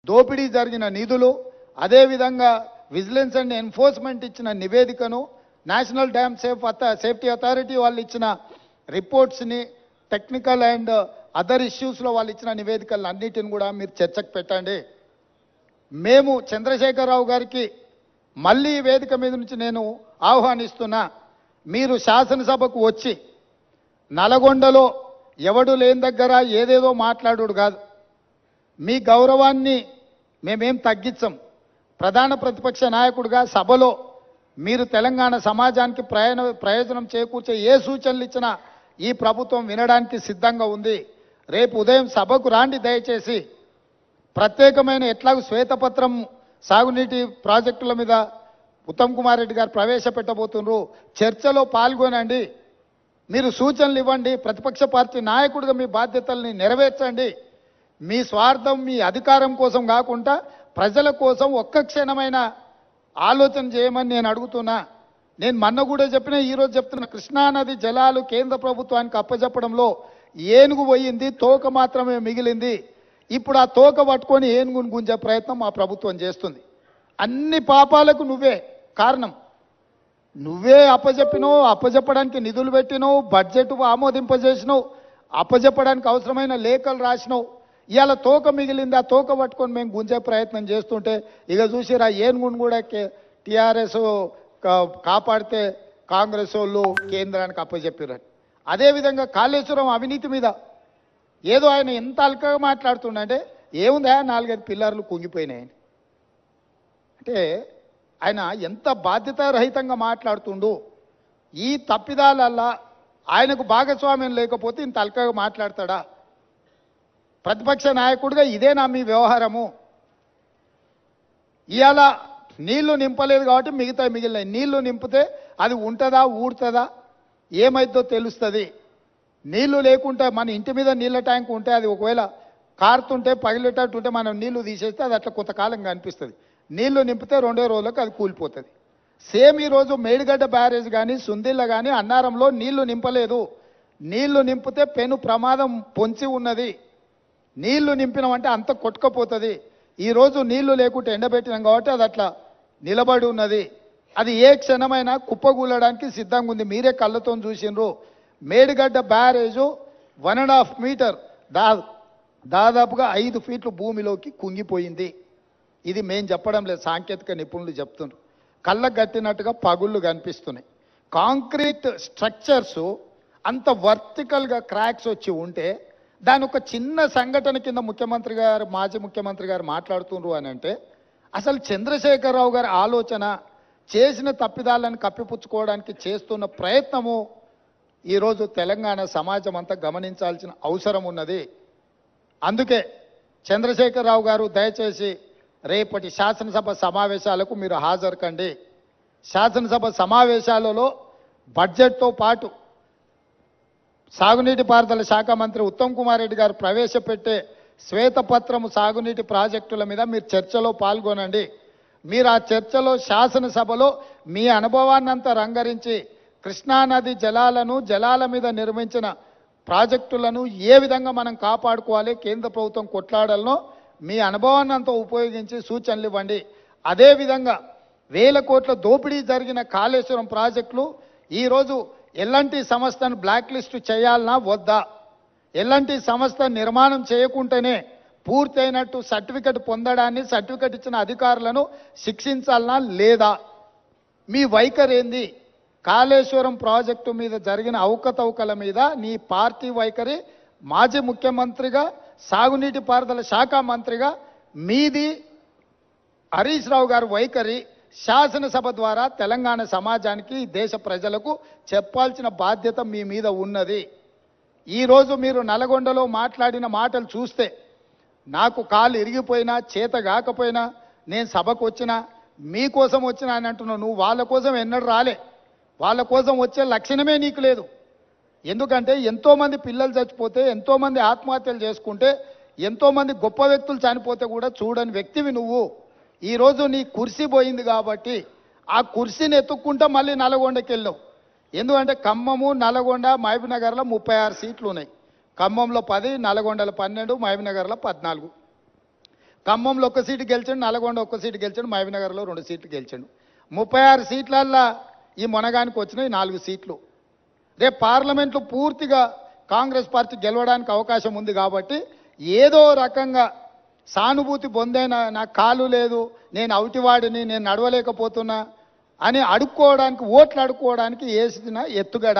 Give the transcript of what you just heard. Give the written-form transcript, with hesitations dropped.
దోపిడీ జరిగిన నిధులు, అదేవిధంగా విజిలెన్స్ అండ్ ఎన్ఫోర్స్మెంట్ ఇచ్చిన నివేదికను, నేషనల్ డ్యామ్ సేఫ్టీ అథారిటీ వాళ్ళు ఇచ్చిన రిపోర్ట్స్ని, టెక్నికల్ అండ్ అదర్ ఇష్యూస్లో వాళ్ళు ఇచ్చిన నివేదికలను అన్నిటిని కూడా మీరు చర్చకు పెట్టండి. మేము చంద్రశేఖరరావు గారికి మళ్ళీ ఈ వేదిక మీద నుంచి నేను ఆహ్వానిస్తున్నా, మీరు శాసనసభకు వచ్చి నల్గొండలో ఎవడు లేని దగ్గర ఏదేదో మాట్లాడు కాదు. మీ గౌరవాన్ని మేమేం తగ్గించం. ప్రధాన ప్రతిపక్ష నాయకుడిగా సభలో మీరు తెలంగాణ సమాజానికి ప్రయోజనం చేకూర్చే ఏ సూచనలు ఇచ్చినా ఈ ప్రభుత్వం వినడానికి సిద్ధంగా ఉంది. రేపు ఉదయం సభకు రాండి దయచేసి. ప్రత్యేకమైన ఎట్లాగూ శ్వేతపత్రం సాగునీటి ప్రాజెక్టుల మీద ఉత్తమ్ కుమార్ రెడ్డి గారు ప్రవేశపెట్టబోతున్నారు. చర్చలో పాల్గొనండి, మీరు సూచనలు ఇవ్వండి. ప్రతిపక్ష పార్టీ నాయకుడిగా మీ బాధ్యతల్ని నెరవేర్చండి. మీ స్వార్థం, మీ అధికారం కోసం కాకుండా ప్రజల కోసం ఒక్క క్షణమైన ఆలోచన చేయమని నేను అడుగుతున్నా. నేను మొన్న కూడా చెప్పినా, ఈరోజు చెప్తున్నా, కృష్ణానది జలాలు కేంద్ర ప్రభుత్వానికి అప్పచెప్పడంలో ఏనుగు పోయింది, తోక మాత్రమే మిగిలింది. ఇప్పుడు ఆ తోక పట్టుకొని ఏనుగును గుంజే ప్రయత్నం మా ప్రభుత్వం చేస్తుంది. అన్ని పాపాలకు నువ్వే కారణం. నువ్వే అప్పచెప్పినావు, అప్పచెప్పడానికి నిధులు పెట్టినావు, బడ్జెట్ ఆమోదింపజేసినావు, అప్పచెప్పడానికి అవసరమైన లేఖలు రాసినావు. ఇవాళ తోక మిగిలింది, ఆ తోక పట్టుకొని మేము గుంజే ప్రయత్నం చేస్తుంటే ఇక చూసిరా ఏనుగును కూడా టీఆర్ఎస్ కాపాడితే కాంగ్రెస్ వాళ్ళు కేంద్రానికి అప్పచెప్పారు. అదేవిధంగా కాళేశ్వరం అవినీతి మీద ఏదో ఆయన ఎంత అల్కగా మాట్లాడుతుండే, ఏముందా 4-5 పిల్లర్లు కుంగిపోయినాయని. అంటే ఆయన ఎంత బాధ్యతారహితంగా మాట్లాడుతుండు. ఈ తప్పిదాలల్లా ఆయనకు భాగస్వామ్యం లేకపోతే ఇంత అల్కగా మాట్లాడతాడా? ప్రతిపక్ష నాయకుడిగా ఇదేనా మీ వ్యవహారము? ఇవాళ నీళ్లు నింపలేదు కాబట్టి మిగిలినాయి. నీళ్లు నింపితే అది ఉంటుందా, ఊడుతుందా, ఏమైద్దో తెలుస్తుంది. నీళ్లు లేకుంటే మన ఇంటి మీద నీళ్ళ ట్యాంక్ ఉంటే అది ఒకవేళ కారుతుంటే పగిలేటట్టుంటే మనం నీళ్లు తీసేస్తే అది అట్లా కొంతకాలం కనిపిస్తుంది. నీళ్లు నింపితే 2 రోజులకు అది కూలిపోతుంది. సేమ్ ఈరోజు మేడిగడ్డ బ్యారేజ్ కానీ, సుందిళ్ళ కానీ, అన్నారంలో నీళ్లు నింపలేదు. నీళ్లు నింపితే పెను ప్రమాదం పొంచి ఉన్నది. నీళ్లు నింపినామంటే అంత కొట్టుకపోతుంది. ఈరోజు నీళ్లు లేకుంటే ఎండబెట్టినాం కాబట్టి అది అట్లా నిలబడి ఉన్నది. అది ఏ క్షణమైనా కుప్పగూలడానికి సిద్ధంగా ఉంది. మీరే కళ్ళతో చూసినారు. మేడిగడ్డ బ్యారేజు 1.5 మీటర్ దాదాపుగా 5 ఫీట్లు భూమిలోకి కుంగిపోయింది. ఇది మేం చెప్పడం లేదు, సాంకేతిక నిపుణులు చెప్తున్నారు. కళ్ళకు కట్టినట్టుగా పగుళ్ళు కనిపిస్తున్నాయి. కాంక్రీట్ స్ట్రక్చర్స్ అంత వర్టికల్గా క్రాక్స్ వచ్చి ఉంటే దాని ఒక చిన్న సంఘటన కింద ముఖ్యమంత్రి గారు, మాజీ ముఖ్యమంత్రి గారు మాట్లాడుతున్నారు అని అంటే అసలు చంద్రశేఖరరావు గారి ఆలోచన, చేసిన తప్పిదాలను కప్పిపుచ్చుకోవడానికి చేస్తున్న ప్రయత్నము ఈరోజు తెలంగాణ సమాజం అంతా గమనించాల్సిన అవసరం ఉన్నది. అందుకే చంద్రశేఖరరావు గారు దయచేసి రేపటి శాసనసభ సమావేశాలకు మీరు హాజరు కండి. శాసనసభ సమావేశాలలో బడ్జెట్తో పాటు సాగునీటి పారుదల శాఖ మంత్రి ఉత్తమ్ కుమార్ రెడ్డి గారు ప్రవేశపెట్టే శ్వేతపత్రము సాగునీటి ప్రాజెక్టుల మీద మీరు చర్చలో పాల్గొనండి. మీరు ఆ చర్చలో శాసనసభలో మీ అనుభవాన్నంతా రంగరించి కృష్ణానది జలాల మీద నిర్మించిన ప్రాజెక్టులను ఏ విధంగా మనం కాపాడుకోవాలి, కేంద్ర ప్రభుత్వం కొట్లాడాలనో మీ అనుభవాన్ని అంతా ఉపయోగించి సూచనలు ఇవ్వండి. అదేవిధంగా 1000 కోట్ల దోపిడీ జరిగిన కాళేశ్వరం ప్రాజెక్టులు ఈరోజు ఎల్ఎన్టీ సంస్థను బ్లాక్ లిస్ట్ చేయాలనా వద్దా? ఎల్ఎన్టీ సంస్థ నిర్మాణం చేయకుంటేనే పూర్తయినట్టు సర్టిఫికెట్ పొందడాన్ని, సర్టిఫికెట్ ఇచ్చిన అధికారులను శిక్షించాలనా లేదా? మీ వైఖరి ఏంది? కాళేశ్వరం ప్రాజెక్టు మీద జరిగిన అవకతవకల మీద నీ పార్టీ వైఖరి, మాజీ ముఖ్యమంత్రిగా సాగునీటి పారుదల శాఖ మంత్రిగా మీది, హరీష్ రావు గారి వైఖరి శాసనసభ ద్వారా తెలంగాణ సమాజానికి, దేశ ప్రజలకు చెప్పాల్సిన బాధ్యత మీ మీద ఉన్నది. ఈరోజు మీరు నల్గొండలో మాట్లాడిన మాటలు చూస్తే నాకు కాలు ఇరిగిపోయినా, చేత కాకపోయినా, నేను సభకు వచ్చినా మీకోసం వచ్చినా అని అంటున్నావు. నువ్వు వాళ్ళ కోసం ఎన్నడూ రాలే. వాళ్ళ కోసం వచ్చే లక్షణమే నీకు లేదు. ఎందుకంటే ఎంతోమంది పిల్లలు చచ్చిపోతే, ఎంతోమంది ఆత్మహత్యలు చేసుకుంటే, ఎంతోమంది గొప్ప వ్యక్తులు చనిపోతే కూడా చూడని వ్యక్తివి నువ్వు. ఈరోజు నీ కుర్సీ పోయింది కాబట్టి ఆ కుర్సీని ఎత్తుక్కుంటా మళ్ళీ నల్గొండకి వెళ్ళావు. ఎందుకంటే ఖమ్మము, నల్గొండ, మహబూబ్నగర్లో 36 సీట్లు ఉన్నాయి. ఖమ్మంలో 10, నల్గొండలో 12, మహబూబ్నగర్లో 14. ఖమ్మంలో ఒక్క సీటు గెలిచాడు, నల్గొండ ఒక్క సీటు గెలిచాడు, మహబూబ్నగర్లో 2 సీట్లు గెలిచాడు. 36 సీట్లల్లో ఈ మొనగానికి వచ్చినాయి 4 సీట్లు. రేపు పార్లమెంట్లో పూర్తిగా కాంగ్రెస్ పార్టీ గెలవడానికి అవకాశం ఉంది కాబట్టి ఏదో రకంగా సానుభూతి పొందైన నాకు కాలు లేదు, నేను అవుటివాడిని, నేను నడవలేకపోతున్నా అని అడుక్కోవడానికి, ఓట్లు అడుక్కోవడానికి వేసిన ఎత్తుగడ.